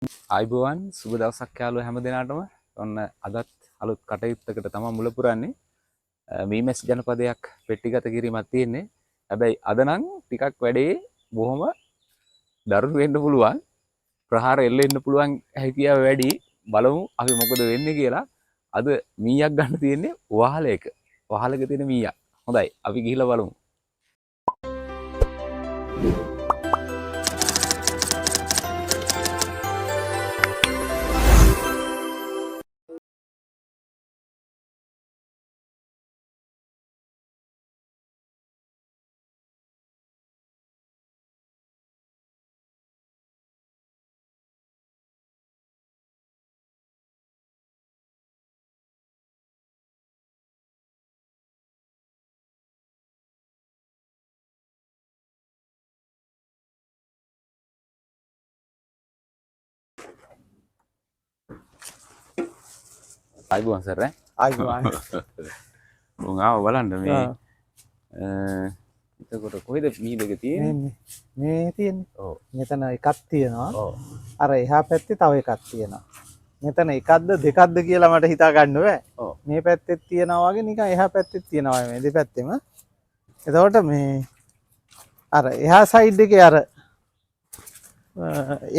ආයිබෝවන් සුබ දවසක් යාළුවෝ හැම දිනාටම. ඔන්න අදත් අලුත් කටයුත්තකට තමයි මුල පුරන්නේ. මීමැස් ජනපදයක් පෙට්ටිගත කිරීමක් තියෙන්නේ. හැබැයි අද නම් ටිකක් වැඩේ බොහොම දරුණු වෙන්න පුළුවන්. ප්‍රහාර එල්ල එන්න පුළුවන් හැකියාව වැඩි. බලමු අපි මොකද වෙන්නේ කියලා. අද මීයක් ගන්න තියෙන්නේ වහලයක. වහලක තියෙන මීයක්. හොඳයි අපි ගිහිල්ලා බලමු. ආයිබෝවන් සර් ඈ. ආයිබෝවන්. උන් ආව බලන්න මේ එතකොට කොහෙද මී දෙක තියෙන්නේ? මේ තියෙන්නේ. ඔව්. මෙතන එකක් තියෙනවා. ඔව්. අර එහා පැත්තේ තව එකක් තියෙනවා. මෙතන එකක්ද දෙකක්ද කියලා මට හිතා ගන්න බෑ. ඔව්. මේ පැත්තෙත් තියෙනවා වගේ නිකන් එහා පැත්තෙත් තියෙනවා මේ දෙපැත්තෙම. එතකොට මේ අර එහා සයිඩ් එකේ අර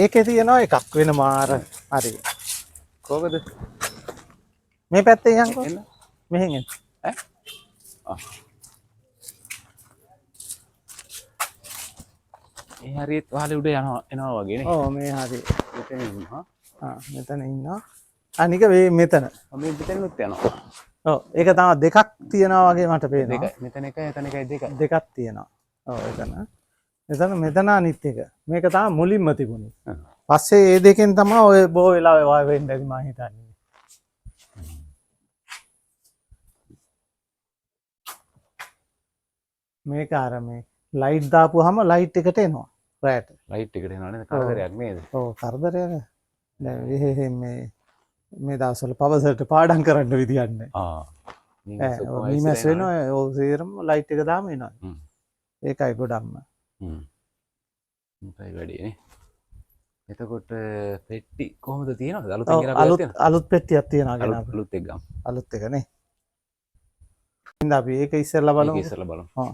ඒකේ තියෙනවා එකක් වෙන මාර හරි. කොහොමද? මේ පැත්තේ යන්කෝ. එන්න. මෙහෙන් එන්න. ඈ? ඒ හරියට වහලේ උඩ එනවා වගේ නේ. ඔව් මේ හරි. මෙතන ඉන්නවා. මෙතන ඉන්නවා. අනික මේ මෙතන. මේ පිටිනුත් යනවා. ඔව් ඒක තමයි දෙකක් තියෙනවා වගේ මට පේනවා. දෙක මෙතන එකයි එතන එකයි දෙක. දෙකක් තියෙනවා. ඔව් එතන මෙතන අනිත් එක. මේක තමයි මුලින්ම තිබුණේ. පස්සේ මේ දෙකෙන් තමයි ඔය බොහෝ වෙලාවෙ වාය වෙන්න ඇති මම හිතන්නේ. මේක අර මේ ලයිට් දාපුවාම ලයිට් එකට එනවා. රැට. ලයිට් එකට එනවා නේද? කරදරයක් නේද? ඔව් කරදරයක්. දැන් විශේෂයෙන් මේ දවස්වල පවසට පාඩම් කරන්න විදියක් නැහැ. මීමැස් වෙනවා ඔය සේරම ලයිට් එක දාම එනවා. ඒකයි ගොඩක්ම. මේකයි වැඩිනේ. එතකොට පෙට්ටි කොහොමද තියෙනවද? අලුත් පෙට්ටියක් තියෙනවා ගෙන අපි. අලුත් එක ගමු. අලුත් එක නේ. ඉතින් අපි ඒක ඉස්සෙල්ලා බලමු. ඒක ඉස්සෙල්ලා බලමු.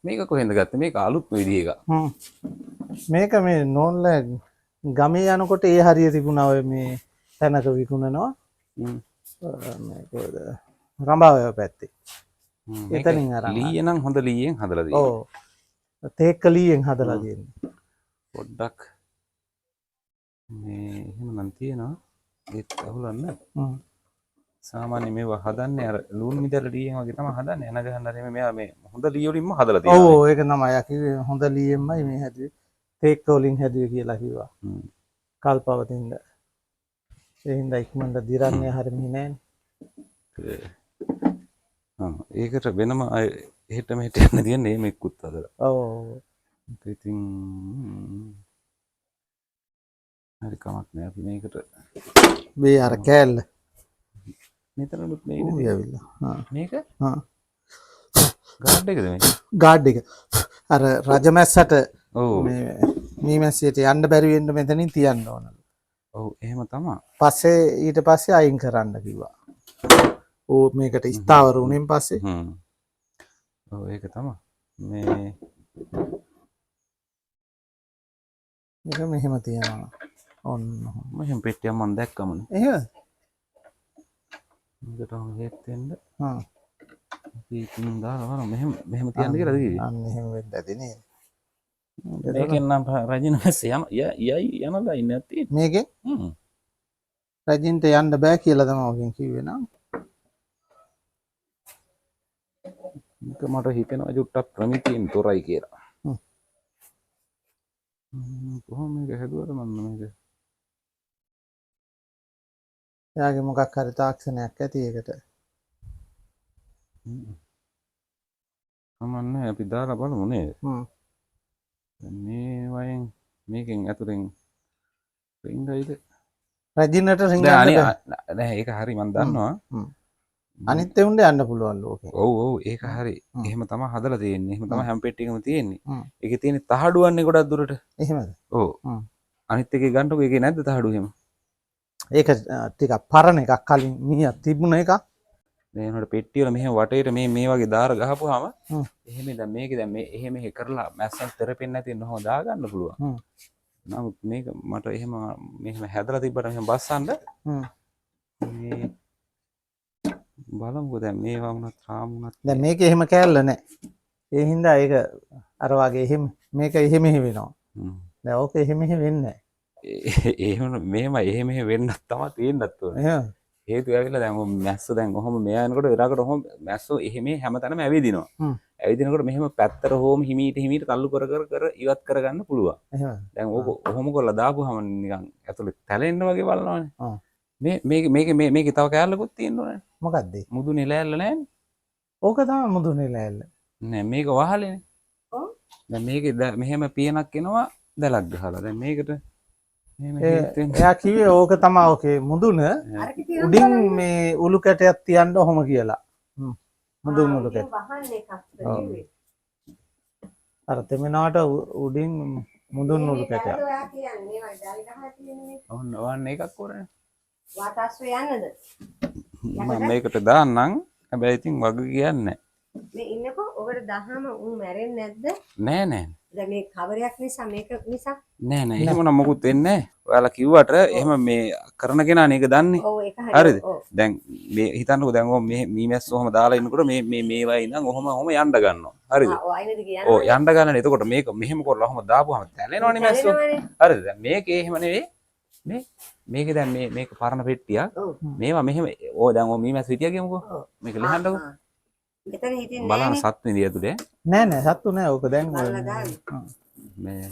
මේක කොහෙන්ද ගත්තේ? මේක අලුත් විදිහ එකක්. මේක මේ නෝන්ලා ගමේ යනකොට ඒ හරිය තිබුණා ඔය මේ තැනක විකුණනවා. මේ කොහෙද? රඹාවැව පැත්තේ. එතනින් අරන්. ලීය නම් හොඳ ලීයෙන් හදලා තියෙනවා. ඔව්. තේක්ක ලීයෙන් හදලා තියෙනවා. පොඩ්ඩක් මේ එහෙම නම් තියෙනවා. ඒත් අහුලන්න. සාමාන්‍ය මේවා හදන්නේ අර ලූණු මිදල ලීයෙන් වගේ තමයි හදන්නේ. එන ගහන්න හරි මෙයා මේ හොඳ ලී වලින්ම හදලා තියෙනවා. ඔව් ඒක තමයි. යකි හොඳ ලීයෙන්මයි මේ හැදුවේ. තේක්ක වලින් හැදුවේ කියලා කිව්වා. කල්පවතින්ද. ඒ හින්දා ඉක්මනට දිරන්නේ හරියන්නේ නැහැ. ඒකට වෙනම එහෙට මෙහෙට යන්න තියන්නේ මේකුත් හදලා. ඔව්. ඉතින් හරි කමක් නෑ අපි මේකට මේ අර කෑල්ල මෙතනලුත් මේ මේක ගාඩ් එකද මේ? ගාඩ් එක. අර රජමැස්සට ඔව් මේ මීමැස්සියට යන්න බැරි වෙන්න මෙතනින් තියන්න ඕන. ඔව් එහෙම තමයි. පස්සේ ඊට පස්සේ අයින් කරන්න කිව්වා. ඕ මේකට ස්ථාවර වුණෙන් පස්සේ. ඔව් ඒක තමයි. මේ මේක මෙහෙම තියනවා. ඔන්න. මෙහෙම පෙට්ටියක් මම දැක්කමනේ. එහෙමද? මේකට හොහෙත් වෙන්න. අපි ඉතින් දාලා බලමු මෙහෙම තියන්න කියලා දීවි. අන්න එහෙම වෙන්න ඇති නේද? මේකෙන් නම් රජින මැස්සේ යනලා ඉන්නේ නැති. මේකෙන්? රජින්ට යන්න බෑ කියලා තමයි ඔගෙන් කිව්වේ නං. මේක මට හිතෙනවා ජුට්ටක් ප්‍රමිතියෙන් තොරයි කියලා. කොහොම මේක හැදුවද මම මේක? එයාගේ මොකක් හරි තාක්ෂණයක් ඇති ඒකට. කමන්නේ අපි දාලා බලමු නේද? මේ වයින් මේකෙන් ඇතුලෙන් රින්ගයිද? රජිනට රින්ගන්න නෑ ඒක හරි මම දන්නවා. අනිත් එවුන්ට යන්න පුළුවන් ලෝකේ. ඔව් ඔව් ඒක හරි. එහෙම තමයි හදලා තියෙන්නේ. එහෙම තමයි හැම පෙට්ටියකම තියෙන්නේ. ඒකේ තියෙන තහඩුවන්නේ ගොඩක් දුරට. එහෙමද? ඔව්. අනිත් එකේ ගන්නකො ඒකේ නැද්ද තහඩු එහෙම? ඒක ටිකක් පරණ එකක් කලින් මීයක් තිබුණ එකක්. මේ උනට පෙට්ටිය වල මෙහෙම වටේට මේ වගේ දාර ගහපුවාම හ්ම්. එහෙම දැන් මේකේ දැන් මේ එහෙම කරලා මැස්සන් තෙරපෙන්නේ නැති වෙන හොම දාගන්න පුළුවන්. හ්ම්. නමුත් මේක මට මෙහෙම හැදලා තිබ්බට මෙහෙම බස්සන්න හ්ම්. මේ බලමුකෝ දැන් මේවා වුණත් රාම් වුණත් දැන් මේක එහෙම කෑල්ල නැහැ. ඒ හින්දා ඒක අර වගේ එහෙම මේක එහෙම වෙනවා. දැන් ඕක එහෙම වෙන්නේ නැහැ. එහෙම මෙහෙම එහෙම වෙන්නත් තමයි තියෙන්නත් ඕනේ. එහෙම. හේතුව ඇවිල්ලා දැන් මැස්ස දැන් ඔහොම මෙයා යනකොට එරාකට ඔහොම මැස්සෝ එහෙම හැමතැනම ඇවිදිනවා. හ්ම්. ඇවිදිනකොට මෙහෙම පැත්තට හෝම හිමීට තල්ලු කර ඉවත් කරගන්න පුළුවන්. එහෙම. දැන් ඕක ඔහොම කරලා දාපුවාම නිකන් ඇතුලේ තැලෙන්න වගේ බලනවනේ. ආ. මේකේ තව කෑල්ලකුත් තියෙනවනේ. මොකද්ද? මුදුනේ ලෑල්ල නැහැනේ. ඕක තමයි මුදුනේ ලෑල්ල. නෑ මේක වහලේනේ. ඔව්. දැන් මේකේ මෙහෙම පියනක් එනවා දැලක් ගහලා. දැන් මේකට මෙහෙම හේත් වෙන්නේ. එයා කිව්වේ ඕක තමයි ඕකේ මුදුන අරක තියෙනවා උඩින් මේ උළු කැටයක් තියන්න ඔහොම කියලා. මුදුන් උළු කැට. වහන්නේ එකක් ඔව්. කිව්වේ. අර තෙමනාට උඩින් මුදුන් උළු කැටයක්. දැන් ඔයා කියන්නේ වයි දැල් ගහලා තියෙන මේ ඔන්න එකක් කරන්නේ. වාතාශ්‍රය යන්නද? මම මේකට දාන්නම්. හැබැයි ඉතින් වග කියන්නේ මේ ඉන්නකෝ ඔකට දහම උන් මැරෙන්නේ නැද්ද? නෑ නෑ. දැන් මේ කවරයක් නිසා මේක නිසා නෑ නෑ එහෙම නම් මොකුත් වෙන්නේ නෑ. ඔයාලා කිව්වට එහෙම මේ කරන කෙනා නේක දන්නේ. ඔව් ඒක හරිද? ඔව්. දැන් මේ හිතන්නකෝ දැන් ඔහොම මේ මීමැස්ස ඔහොම දාලා ඉන්නකොට මේවා ඉඳන් ඔහොම යන්න ගන්නවා. හරිද? ඔව් අයිනද කියන්නේ. ඔව් යන්න ගන්නනේ. එතකොට මේක මෙහෙම කරලා ඔහොම දාපුවාම දැනෙනවනේ මැස්සෝ. හරිද? දැන් මේකේ එහෙම නෙවෙයි. මේකේ දැන් මේක පරණ පෙට්ටියක්. ඔව්. මේවා මෙහෙම දැන් ඔය මීමැස්ස හිටියා කියමුකෝ. මේක ලියන්නකෝ. මෙතන හිටින්නේ බලන්න නැහැ සත් විදිය ඇතුලේ. නෑ නෑ සත්තු නෑ ඕක දැන් නේ. බලලා දාන්න. මේ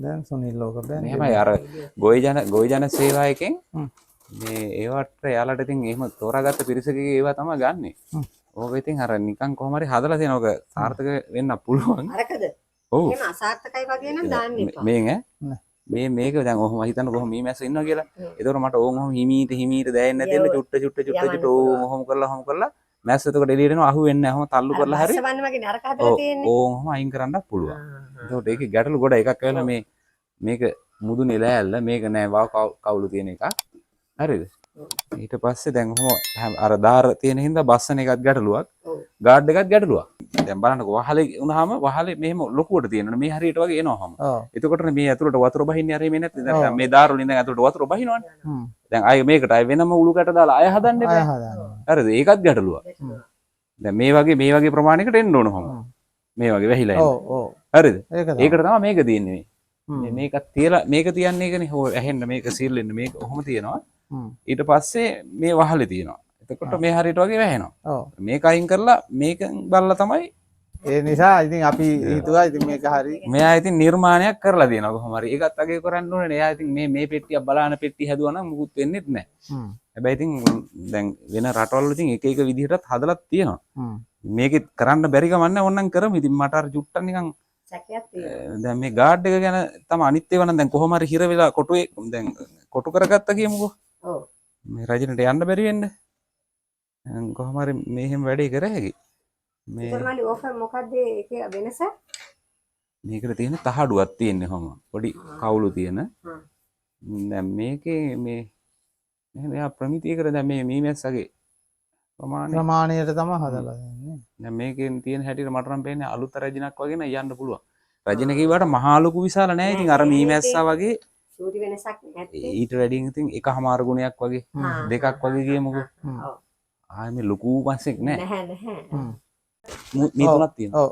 දැන් සුනිල් ඕක දැන් මෙහෙමයි අර ගොවි ජන සේවාවකෙන් හ්ම්. මේ ඒවට යාලට ඉතින් එහෙම තෝරාගත්ත පිරිසකගේ ඒවා තමයි ගන්නෙ. හ්ම්. ඕක ඉතින් අර නිකන් කොහොම හරි හදලා තියෙන ඕක සාර්ථක වෙන්න පුළුවන්. අරකද? ඔව්. එහෙම අසාර්ථකයි වගේ නම් දාන්න එපා. මේක නෑ. මේක දැන් ඔහොම හිතන්න කොහොම මේ මැස්ස ඉන්නවා කියලා. ඒතකොට මට ඕන් ඔහොම හිමීට දැනෙන්නේ නැතිල චුට්ට ඕන් ඔහොම කරලා මැස්ස එතකොට එළියට එනවා අහු වෙන්නේ නැහැ. ඔහොම තල්ලු කරලා හරි. අස්සවන්න වගේ නරක හදලා තියෙන්නේ. ඕන් ඔහොම අයින් කරන්නත් පුළුවන්. එතකොට ඒකේ ගැටලු ගොඩ එකක් වෙලා මේක මුදුනේ ලෑල්ල මේක නෑ වා කවුළු තියෙන එකක්. හරිද? ඊට පස්සේ දැන් ඔහොම අර දාර තියෙන හින්දා බස්සන එකත් ගැටලුවක්. ඔව්. ගාඩ් එකත් ගැටලුවක්. දැන් බලන්නකෝ වහලේ වුණාම වහලේ මෙහෙම ලොකුවට තියෙනවනේ මේ හරියට වගේ එනවහම. ඔව්. එතකොටනේ මේ ඇතුළට වතුර බහින්නේ අර මේ නැත්නම් දැන් මේ දාර වලින් දැන් ඇතුළට වතුර බහිනවනේ. හ්ම්. දැන් ආයේ මේකට ආයේ වෙනම උළු කැට දාලා ආය හදන්න අය එපා. හදානවා. හරිද? ඒකත් ගැටලුවක්. දැන් මේ වගේ ප්‍රමාණයකට එන්න ඕන ඔහොම. මේ වගේ වැහිලා ඔව් එන්න. ඔව් හරිද? ඒක තමයි. ඒකට තමයි මේක තියෙන්නේ හ්ම්. මේ. මේකත් තියලා මේක තියන්නේ ඒකනේ. හො ඇහෙන්න මේක සීල් වෙන්න මේක ඔහොම තියෙනවා. හ්ම්. ඊට පස්සේ මේ වහලේ තියෙනවා. එතකොට මේ හරියට වගේ වැහෙනවා. ඔව්. මේක අයින් කරලා මේකෙන් බලලා තමයි ඒ නිසා ඉතින් අපි හිතුවා ඉතින් මේක හරි මෙයා ඉතින් නිර්මාණයක් කරලා දෙනවා කොහොම හරි. ඒකත් අගේ කරන්න ඕනේ. එයා ඉතින් මේ පෙට්ටියක් බලාන පෙට්ටිය හැදුවා නම් මුකුත් වෙන්නේත් නැහැ. හ්ම්. හැබැයි ඉතින් දැන් වෙන රටවල් වල ඉතින් එක විදිහටත් හදලා තියෙනවා. හ්ම්. මේකෙත් කරන්න බැරි ගමන් නැහැ. ඕන්නම් කරමු. ඉතින් මට අර චුට්ටක් නිකන් සැකයක් තියෙනවා. දැන් මේ ගාඩ් එක ගැන තමයි අනිත් ඒවා නම් දැන් කොහොම හරි හිර වෙලා කොටුවේ දැන් කොටු කරගත්තා කියමුකෝ. ඔව්. මේ රජිනට යන්න බැරි වෙන්න. කොහොම හරි මෙහෙම වැඩේ කර හැකි. මේ ඉතින් ඕක මොකද්ද ඒකේ වෙනස? මේකට තියෙන තහඩුවක් තියෙන්නේ කොහොම පොඩි කවුළු තියෙන. හ්ම්. දැන් මේකේ මේ එයා ප්‍රමිතියකට දැන් මේ මීමැස්සගේ ප්‍රමාණයට තමයි හදලා දෙන්නේ. දැන් මේකෙන් තියෙන හැටියට මට නම් පේන්නේ අලුත් රජිනක් වගේ නේ යන්න පුළුවන්. රජින කිව්වට මහා ලොකු විශාල නෑ. ඉතින් අර මීමැස්සා වගේ චූටි වෙනසක් නැත්තේ. ඊට වැඩියෙන් ඉතින් එකමාර ගුණයක් වගේ දෙකක් වගේ කියමුකෝ. ඔව්. ආයේ මේ ලොකු පස්සෙක් නෑ. නැහැ. හ්ම්. මේ තුනක් තියෙනවා. ඔව්.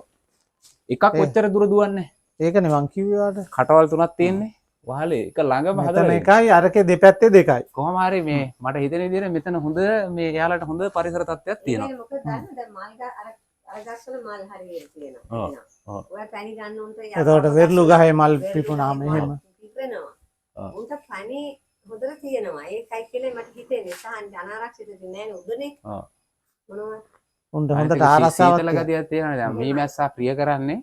එකක් ඔච්චර දුර දුවන්නේ. ඒකනේ මං කිව්වාට. කටවල් තුනක් තියෙන්නේ. වහලේ එක ළඟම මෙතන හදලා එකයි අරකේ දෙපැත්තේ දෙකයි. කොහොම හරි මේ මට හිතෙන විදිහට මෙතන හොඳ මේ එයාලට හොඳ පරිසර තත්ත්වයක් තියෙනවා. මොකද දන්නවද දැන් මල් අර ගස්වල මල් හරියට තියෙනවා. ඔව්. ඔව්. ඔය පැණි ගන්න උන්ට එතකොට වෙර්ලු ගහේ මල් පිපුණාම එහෙම. පිපෙනවා. ඔව්. උන්ට පැණි හොඳට තියෙනවා. ඒකයි කියලා මට හිතෙන්නේ. සහන් අනාරක්ෂිතද නෑ නේ උදනේ. ඔව්. මොනවා උන්ට හොඳට ආරස්සාවක් සීතල ගතියක් තියෙනවා. දැන් මේ මැස්සා ප්‍රිය කරන්නේ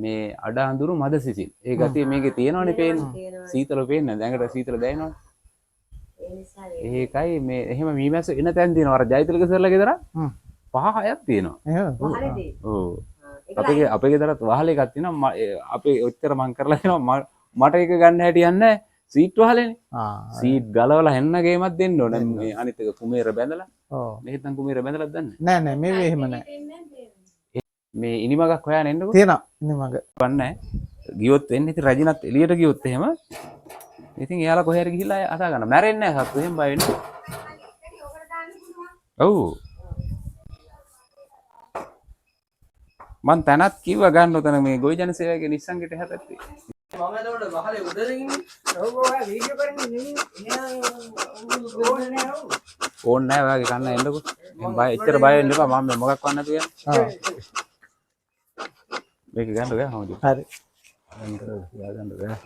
මේ අඩ අඳුරු මද සිසිල්. ඒ ගතිය මේකේ තියෙනවනේ පේන්නේ. තියෙනවා. සීතල පේන්නේ. දැන්කට සීතල දැනෙනවනේ. ඒ නිසා ඒකයි මේ එහෙම මීමැස්ස එන තැන් තියෙනවා. අර ජයතිලක සර්ලා ගෙදර හ්ම්. 5-6ක් තියෙනවා. එහෙම. හරිදී. ඔව්. අපේ ගෙදරත් වහල එකක් තියෙනවා අපේ ඔච්චර මං කරලා දෙනවා මට එක ගන්න හැටියන්නේ සීට් වහලනේ සීට් ගලවලා හෙන්න ගේමක් දෙන්න ඕන මේ අනිත් එක කුමේර බැඳලා මෙහෙත් නම් කුමේර බැඳලා දන්නේ නෑ නෑ මේ එහෙම නෑ මේ ඉනිමගක් හොයාගෙන එන්නකෝ තියෙනවා ඉනිමග වන්නේ ගියොත් වෙන්නේ ඉතින් රජිනත් එළියට ගියොත් එහෙම ඉතින් එයාලා කොහේ හරි ගිහිල්ලා අසා ගන්න මැරෙන්නේ නැහැ සත්තු එහෙම බය වෙන්නේ ඔව් මං තැනත් කිව්වා ගන්න උතන මේ ගොවි ජන සේවකගේ නිස්සන් ගෙට හැපැත්තේ මම එතකොට වහලේ උඩරින් ඉන්නේ. ඔව් ඔය වීඩියෝ කරන්නේ නෙමෙයි. ඕනේ නෑ ඔව්. ඕනේ නැහැ ඔයාගේ කන්න එන්නකෝ මම බය එච්චර බය වෙන්න එපා මම මොකක් වන්න නැතුව යන්න මේක ගන්න ගෑ හොඳයි හරි ගන්න ගෑ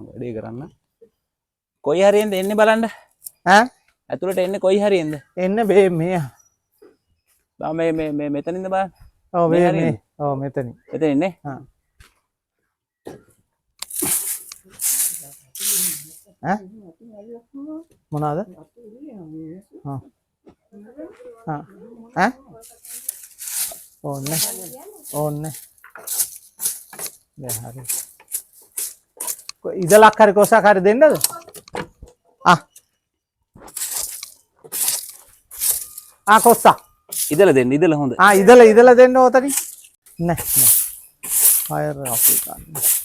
වැඩේ කරන්න කොයි හරියෙන්ද එන්නේ බලන්න ඈ ඇතුළට එන්නේ කොයි හරියෙන්ද එන්න බේ මේ බා මේ මෙතනින්ද බලන්න ඔව් මේ මේ හරියෙන්ද? ඔව් මෙතනින් එතන ඉන්නේ ආ ඈ මොනවාද ආ ඈ ඕන්නේ ඕන්නේ දැන් හරි ඉදලක් හරි කොසක් හරි දෙන්නද කොස්සා ඉදලා දෙන්න ඉදලා හොඳ ඉදල දෙන්න ඕතනින් නෑ නෑ හයර් අපි ගන්න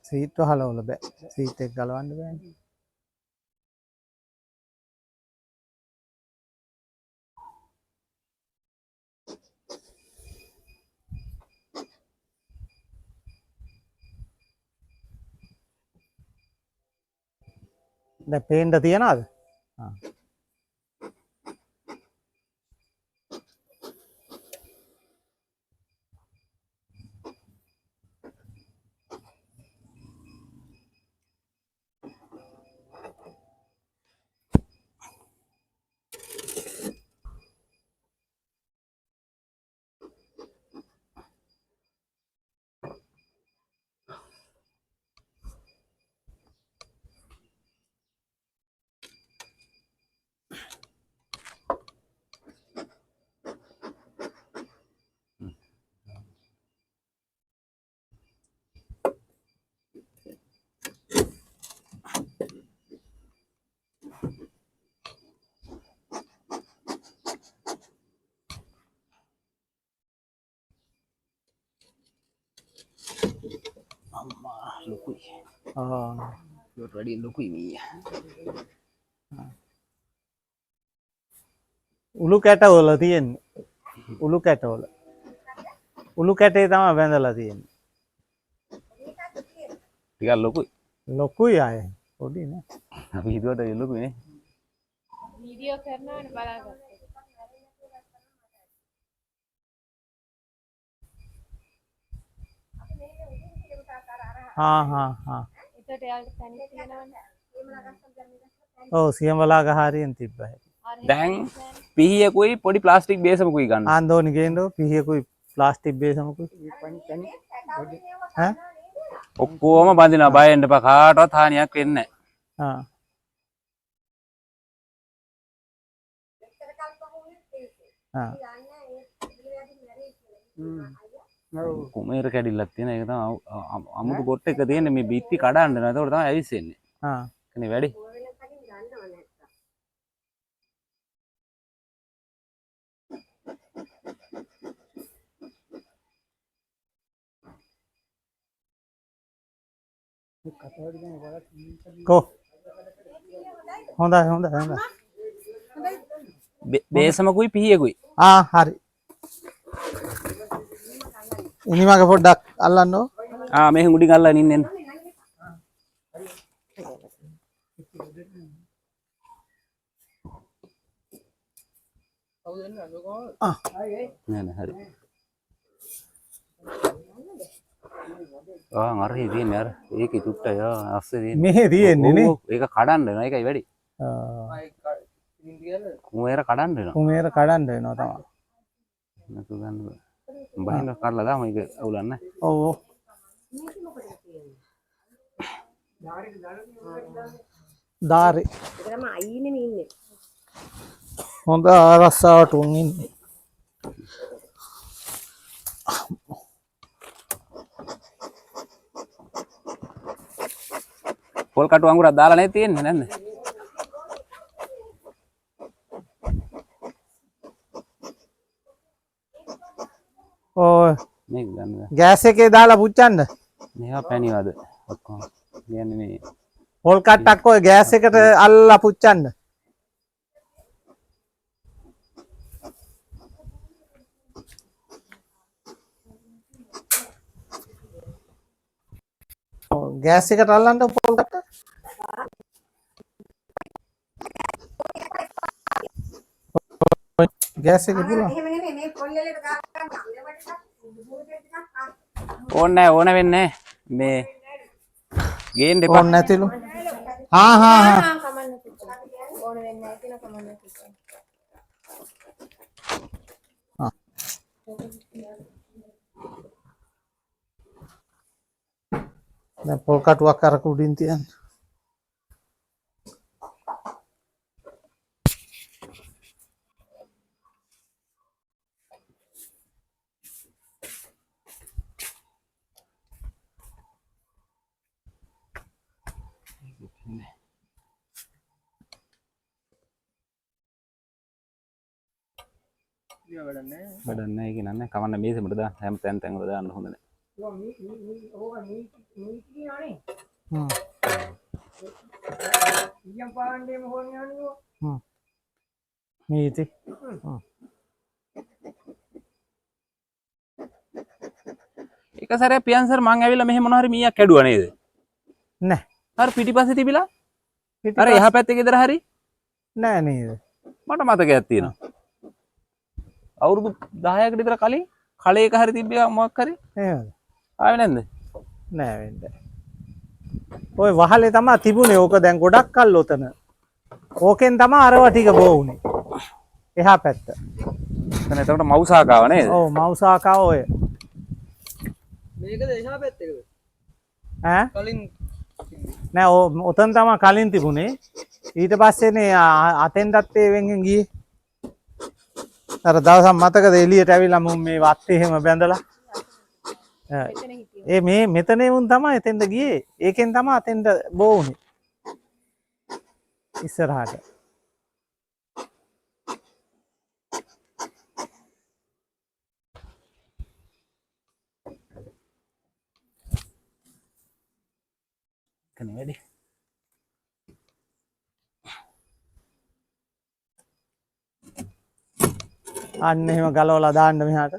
සීට් වහලවල බෑ සීට් එක ගලවන්න බෑනේ දැන් පේන්න තියනවාද අම්මා ලොකුයි ආ ඊට වැඩි ලොකුයි මීය උළු කැටවල තියෙන්නේ උළු කැටවල උළු කැටේ තමයි බැඳලා තියෙන්නේ ටිකක් ලොකුයි ලොකුයි අය පොඩි නෑ අපි හිතුවට ලොකුයි නේ වීඩියෝ කරනවනේ බලාගන්න. එතකොට එයාලට තැනින් තියෙනවනේ. ඔව් සියඹලා ගහරියෙන් තිබ්බයි දැන් පිහියකුයි පොඩි ප්ලාස්ටික් බේසමකුයි ගන්න ආන්දෝනි ගේන්නෝ පිහියකුයි ප්ලාස්ටික් බේසමකුයි ඈ ඔක්කොම බඳිනවා බය වෙන්න එපා කාටවත් හානියක් වෙන්නේ ආ නැහැ කුමේර කැඩිල්ලක් තියෙන ඒක තමයි අමුතු කොට එක තියෙන්නේ මේ බිත්ති කඩන්න නේද ඒකට තමයි ඇවිස්සෙන්නේ කනේ වැඩි කෝ හොඳයි හොඳයි හොඳයි. බේසමකුයි පිහියකුයි. හරි. ඉනිමක පොඩ්ඩක් අල්ලන්නෝ. මේ හුඟුඩි ගල්ලා නින්නෙන්. නෑ නෑ හරි. අරහේ තියෙන්නේ අර ඒකේ චුට්ටයි අස්සේ තියෙන්නේ. මෙහෙ තියෙන්නේ නේ. ඒක කඩන්න වෙනවා ඒකයි වැඩි. කුමේර කඩන්න වෙනවා. කුමේර කඩන්න වෙනවා තමයි. නැතු ගන්න බෑ. බහින්න කඩලා දාම ඒක අවුලන්නේ. ඔව්. දාරේ. ඒකම අයිනේ ඉන්නේ. හොඳ ආරස්සාවට උන් ඉන්නේ. පොල් කටු අඟුරක් දාලා නේ තියෙන්නේ නැන්ද? ඔය මේක ගන්න. ගෑස් එකේ දාලා පුච්චන්න. මේවා පැණිවද ඔක්කොම. කියන්නේ මේ පොල් කට්ටක් ඔය ගෑස් එකට අල්ලලා පුච්චන්න. ගෑස් එකට අල්ලන්න පොල් කට්ට. ගෑස් එකේ පුළුවන්. එහෙම නෙමෙයි මේ පොල්ලෙලට දාන්න ඕන වෙන්නේ මේ ගේන්න එපා. ඕන නැතිලු. හා කමන්න පුතා. ඕන වෙන්නේ නැහැ කියලා කමන්න පුතා. දැන් පොල් කටුවක් අර කුඩින් තියන්න. වැඩක් නැහැ ඒක නන්නේ කවන්න මේසෙකට දාන්න හැම තැන් වල දාන්න හොඳ නැහැ. මීති. එක සැරයක් පියන්සර් මං ඇවිල්ලා මෙහෙ මොනවා හරි මීයක් කැඩුවා නේද? නෑ. අර පිටිපස්සේ තිබිලා? අර එහා පැත්තේ ගෙදර හරි? නෑ නේද? මට මතකයක් තියෙනවා. අවුරුදු 10කට විතර කලින් කලයක හරි තිබ්බා මොකක් හරි? එහෙමද? ආවේ නැන්ද? නෑ වෙන්න. ඔය වහලේ තමයි තිබුණේ. ඕක දැන් ගොඩක් කල් ඔතන. ඕකෙන් තමයි අරව ටික බෝ වුනේ. එහා පැත්ත. එතන එතකොට මවුසාකාව නේද? ඔව් මවුසාකාව ඔය. මේකද එහා පැත්තේද? ඈ? කලින් නෑ ඔතන තමයි කලින් තිබුණේ. ඊට පස්සේනේ අතෙන්දත් ඒ වෙන්ගෙන් ගියේ. අර දවසක් මතකද එළියට ඇවිල්ලා මුන් මේ වත්තේ එහෙම බැඳලා. මේ මෙතනේ වුන් තමයි එතෙන්ද ගියේ. ඒකෙන් තමයි අතෙන්ද බෝ වුනේ. ඉස්සරහට. කනේ වැඩි. අන්න එහෙම ගලවලා දාන්න මෙහාට.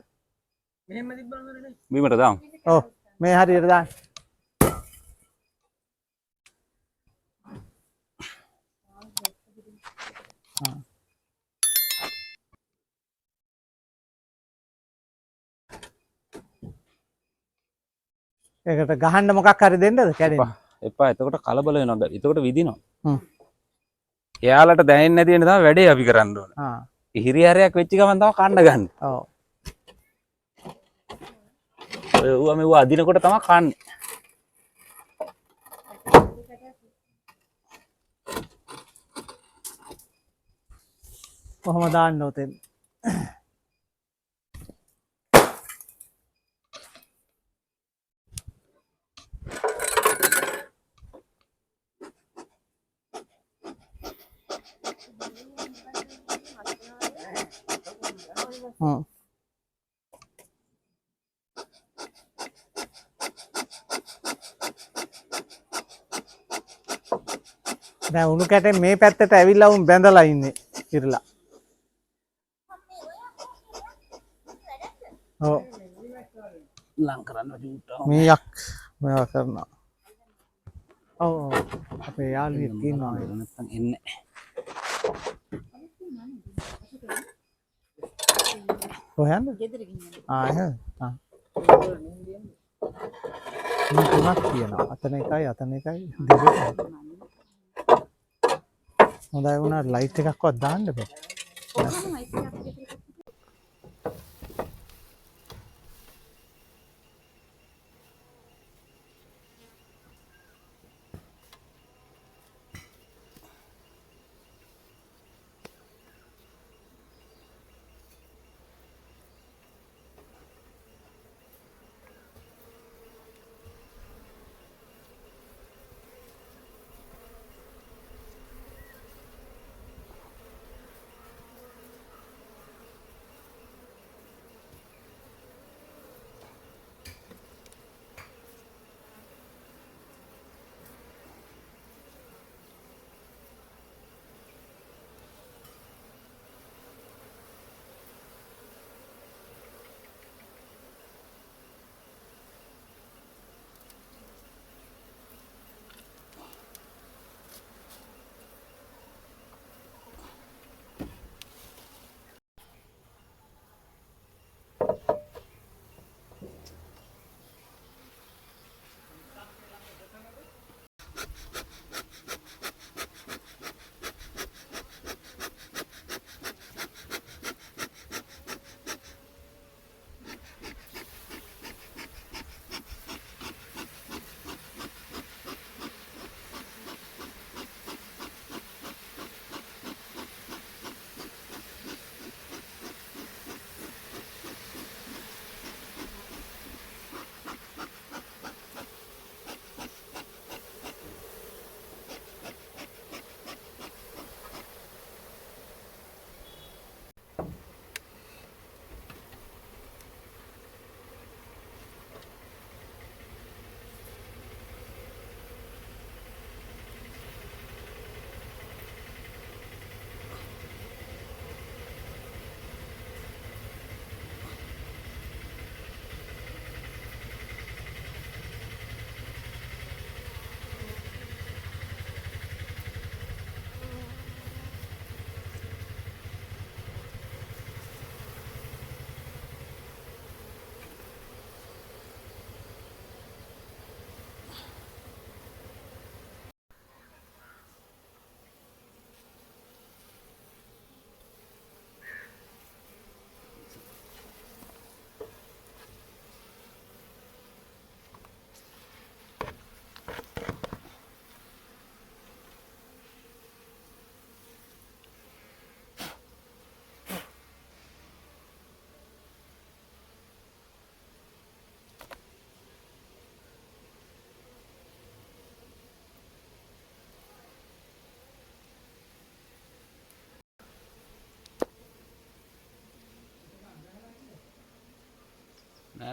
මෙහෙම තිබ්බම නේ. බීමට දාමු. ඔව් මේ හරියට දාන්න. ඒකට ගහන්න මොකක් හරි දෙන්නද කැඩෙන්නේ? එපා එතකොට කලබල වෙනවා. එතකොට විදිනවා. එයාලට දැනෙන්නේ නැති වෙන තමයි වැඩේ අපි කරන්න ඕන. හිරිහැරයක් වෙච්ච ගමන් තමයි කන්න ගන්න. ඔව්. ඌවා මෙව අදිනකොට තමයි කන්නේ. කොහොම දාන්න උතෙන්? දැන් උණු කැටේ මේ පැත්තට ඇවිල්ලා උන් බැඳලා ඉන්නේ ඉරලා. ඔව් ලං කරන්න චූට්ටක්. මීයක් මේවා කරනවා. ඔව් අපේ යාළුවෙක් ඉන්නවා. නැත්තම් එන්නේ. කොහෙන්ද? ගෙදර ගිහින් එහෙනම්. තුනක් තියෙනවා. අතන එකයි අතන එකයි දෙකයි. හොඳයි වුණා ලයිට් එකක්වත් දාන්න බෑ. කොහොම මයික් එකක් ගෙදර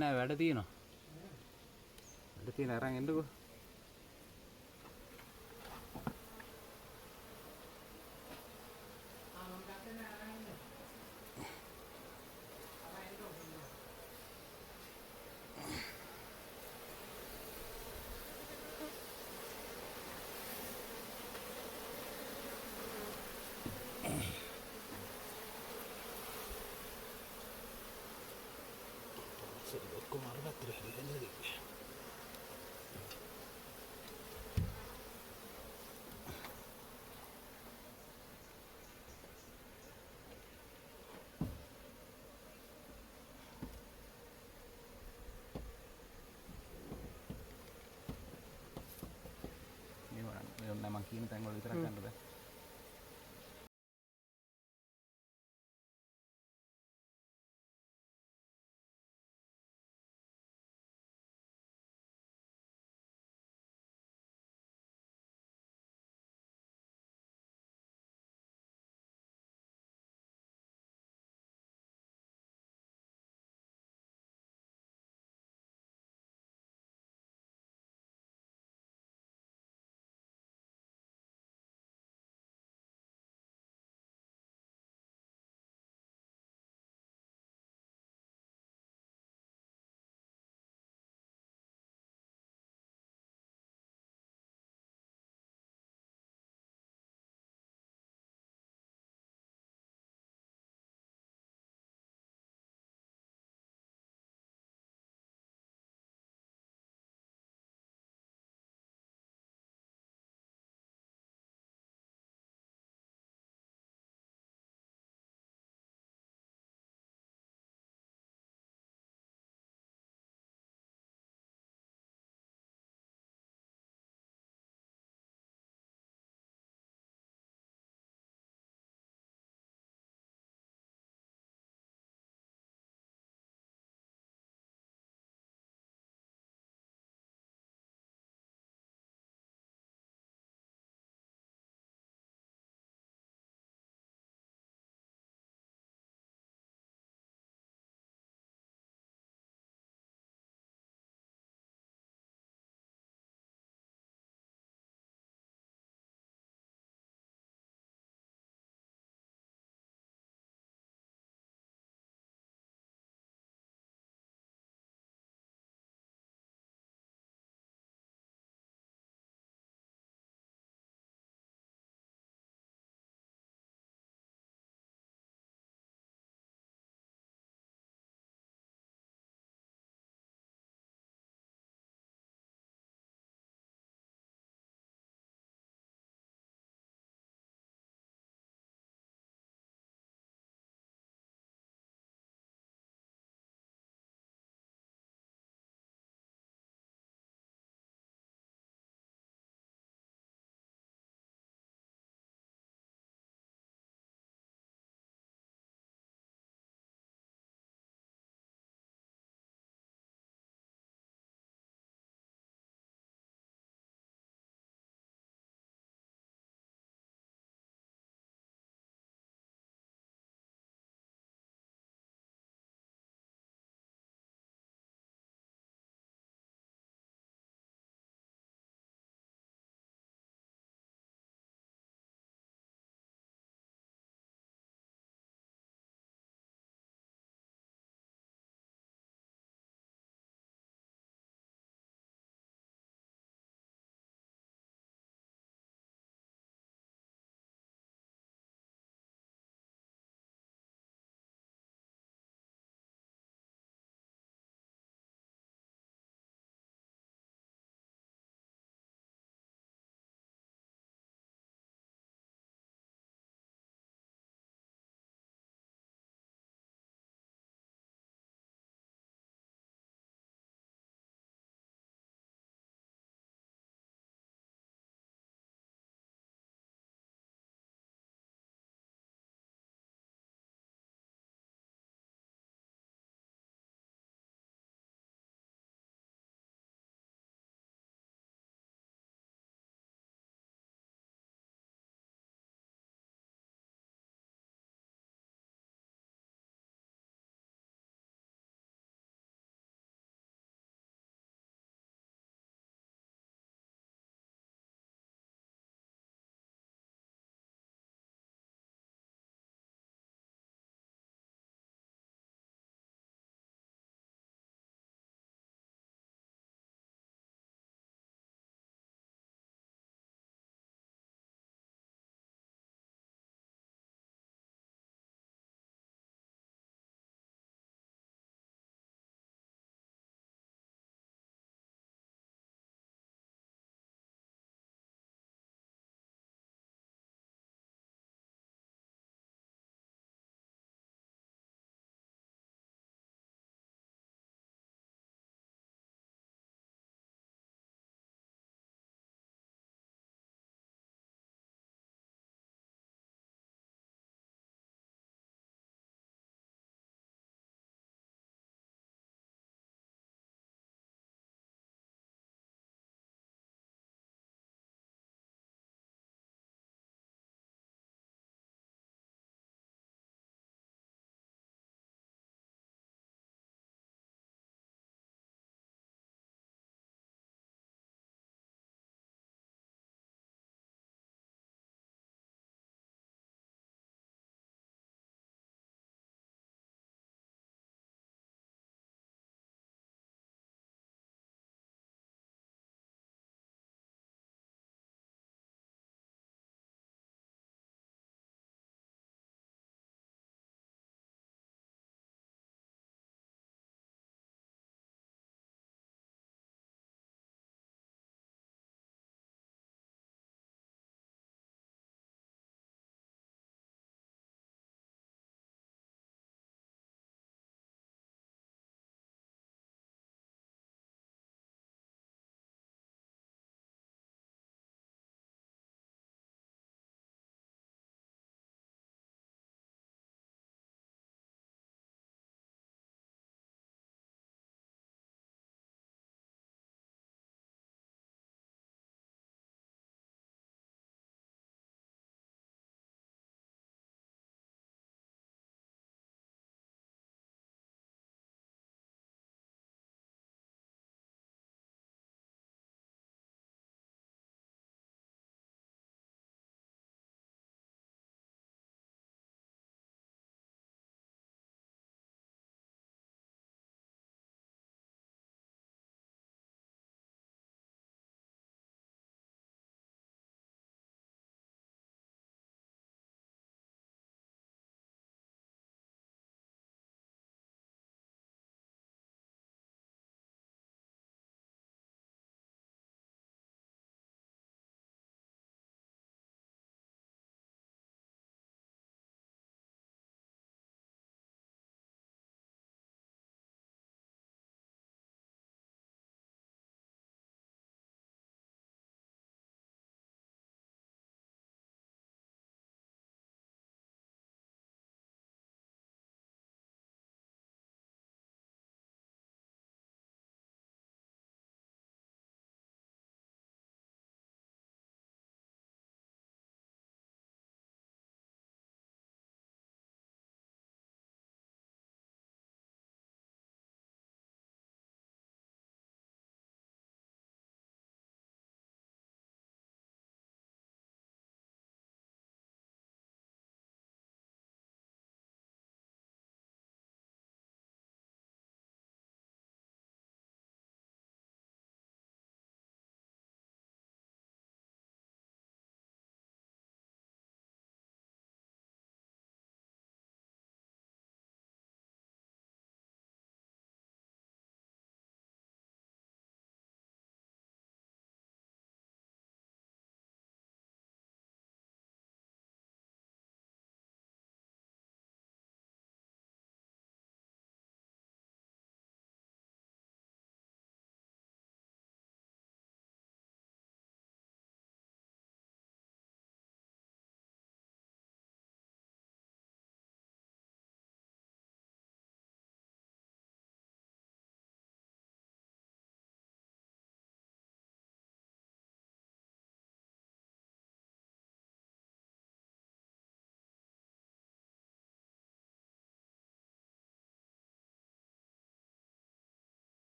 නෑ වැඩ තියෙනවා. වැඩ තියෙන අරන් එන්නකෝ. මේ මම කියන තැන් වල විතරක් ගන්න බෑ.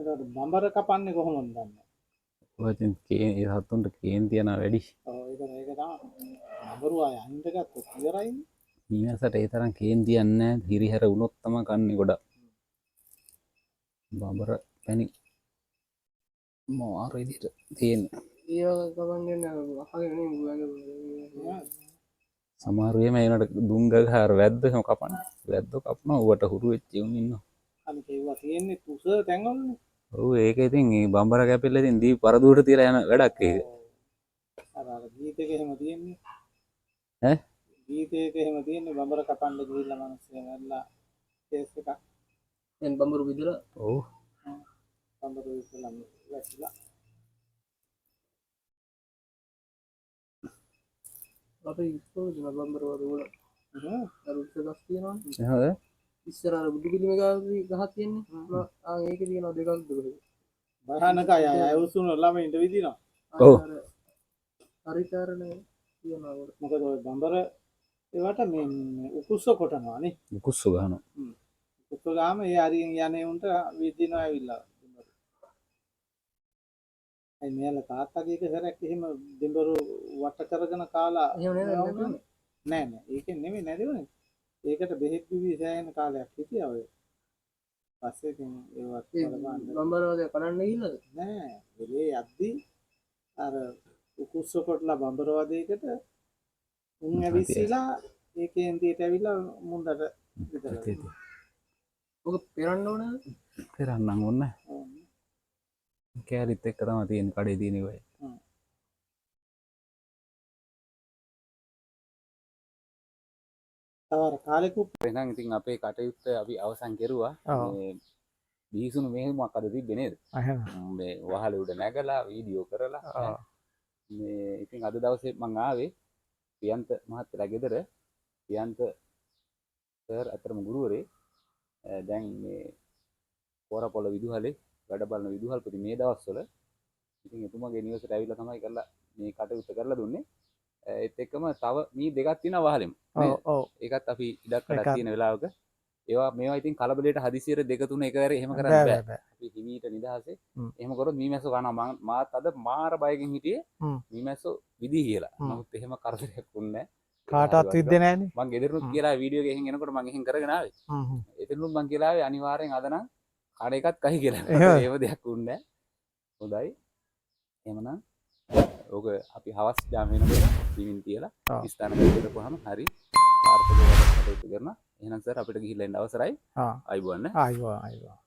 එතකොට බඹර කපන්නේ කොහොමද දන්නේ? ඔය ඉතින් ඒ සතුන්ට කේන්ති යනවා වැඩි. ඔව් ඒක තමයි. බඹරු අය අනිත් ගත්තොත් ඉවරයිනේ. මීමැස්සට ඒ තරම් කේන්ති යන්නේ නැහැ. හිරිහැර වුණොත් තමයි කන්නේ ගොඩක්. බඹර පැණි මාර විදිහට තියෙන්නේ. ඒ ගමන් යන අහගෙන නේ සමහර වෙලාවෙම ඒනට දුම් ගහාර වැද්දම කපන්නේ. වැද්දෝ කපනවා ඌට හුරු වෙච්ච උන් ඉන්නවා. අනිත් ඒවා තියෙන්නේ තුස තැන්වලනේ. ඔව් ඒක ඉතින් මේ බඹර කැපිල්ල ඉතින් දී පරදුවට තියලා යන වැඩක් ඒක. අර ගීතේක එහෙම තියෙන්නේ. ඈ? ගීතේක එහෙම තියෙන්නේ බඹර කපන්න ගිහිල්ලා මිනිස්සු වෙනලා කේස් එකක්. දැන් බඹරු විදලා ඔව්. බඹරු ඉස්සලම වැටිලා. අපි ඉස්සරහ දෙන බඹරු වල අර උස්සගස් තියෙනවා. එහෙමද? ඉස්සර අර බුදු පිළිම ගහක් තියෙන්නේ. ආ ඒකේ තියෙනවා දෙකක් දුරේ. බහනකයි අය උසුන ළමයින්ට විදිනවා. ඔව්. හරිතරනේ තියනවා වල. මොකද ඔය බඹර ඒවට මේ උකුස්ස කොටනවා නේ. කුස්සු ගහනවා. උකුස්ස ගාම ඒ හරියෙන් යන්නේ උන්ට විදිනවා ඇවිල්ලා. අය මෙයාලා තාත්තගේ එක සැරයක් එහෙම දෙඹරු වට කරගෙන කාලා එහෙම නේද? නෑ ඒකෙන් නෙමෙයි නැදිවනේ. ඒකට බෙහෙත් බිවි සෑහෙන කාලයක් හිටියා ඔය. පස්සේ ඉතින් ඒවත් බලන්න බඹරවද කඩන්න ගිහිල්ලාද? නෑ. එලේ යද්දි අර උකුස්ස කොටලා බඹරවදයකට උන් ඇවිස්සලා ඒකෙන් දිට ඇවිල්ලා මුන්දට විතරලා. ඔක පෙරන්න ඕනද? පෙරන්නම් ඕන. කෑලිත් එක්ක තමයි තියෙන කඩේ තියෙන ඔය. තවර කාලෙකුත් එහෙනම් ඉතින් අපේ කටයුත්ත අපි අවසන් කෙරුවා. මේ බීසුණු මෙහෙමක් අද තිබ්බේ නේද? මේ වහලේ උඩ නැගලා වීඩියෝ කරලා. මේ ඉතින් අද දවසේ මම ආවේ ප්‍රියන්ත මහත්තයලා ගෙදර. ප්‍රියන්ත සර් අතරම ගුරුවරේ. දැන් මේ කොරපොළ විදුහලේ වැඩ බලන විදුහල්පති මේ දවස්වල. ඉතින් එතුමාගේ නිවසට ඇවිල්ලා තමයි කරලා මේ කටයුත්ත කරලා දුන්නේ. ඒත් එක්කම තව මී දෙකක් තියෙනවා වහලෙම. ඔව් ඒකත් අපි ඉඩක් කඩක් තියෙන වෙලාවක ඒවා මේවා ඉතින් කලබලයට හදිසියට දෙක තුන එකවර එහෙම කරන්න බෑ. අපි හිමීට නිදහසේ එහෙම කරොත් මීමැස්සෝ කනවා. මාත් අද මාර බයකින් හිටියේ මීමැස්සෝ විදි කියලා. නමුත් එහෙම කරදරයක් වුණේ නැහැ. කාටවත් විද්ද නෑනේ. මං ගෙදරනුත් කියලා වීඩියෝ එක එහෙන් එනකොට මං එහෙන් කරගෙන ආවේ. එතනනුත් මං කියලා ආවේ අනිවාර්යෙන් අද නම් කාඩ එකත් කහි කියලා. ඒව දෙයක් වුණේ නැහැ. හොඳයි. එහෙමනම් ඕක අපි හවස් යාම වෙනකොට දිවින් තියලා ස්ථානගත කරපුවාම හරි සාර්ථකව වැඩ කටයුතු කරනවා. එහෙනම් සර් අපිට ගිහිල්ලා එන්න අවසරයි. ආයිබෝන්න. ආයිබෝ.